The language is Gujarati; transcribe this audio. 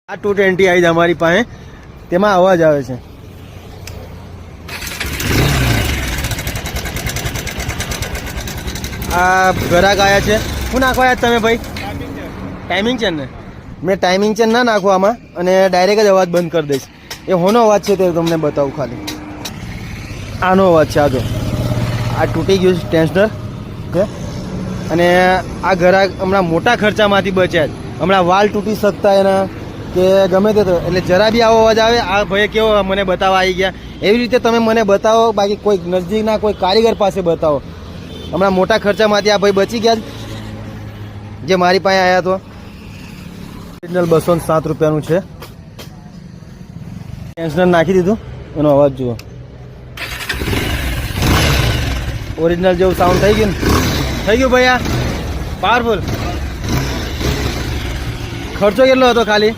આ 220 આવી અમારી પાસે, તેમાં અવાજ આવે છે. આ ગ્રાહક આવ્યા છે. શું નાખવા આવ્યા તમે ભાઈ? ટાઈમિંગ ચેન ને? મેં ટાઈમિંગ ચેન ના નાખું આમાં અને ડાયરેક્ટ જ અવાજ બંધ કરી દઈશ. એ હોનો અવાજ છે તે તમને બતાવું ખાલી. આનો અવાજ છે. આ જો આ તૂટી ગયું છે ટેન્શનર છે. અને આ ગ્રાહક હમણાં મોટા ખર્ચામાંથી બચ્યા. હમણાં વાલ તૂટી શકતા એના કે ગમે તે, એટલે જરા બી આવો અવાજ આવે આ ભાઈ કેવો મને બતાવવા આવી ગયા. એવી રીતે તમે મને બતાવો, બાકી કોઈ નજદીકના કોઈ કારીગર પાસે બતાવો. હમણાં મોટા ખર્ચામાંથી આ ભાઈ બચી ગયા જે મારી પાસે આવ્યા તો. ઓરિજિનલ 207 રૂપિયાનું છે. ટેન્શનર નાખી દીધું, એનો અવાજ જુઓ. ઓરિજિનલ જેવું સાઉન્ડ થઈ ગયું ને? થઈ ગયું ભાઈ. આ પાવરફુલ. ખર્ચો કેટલો હતો ખાલી?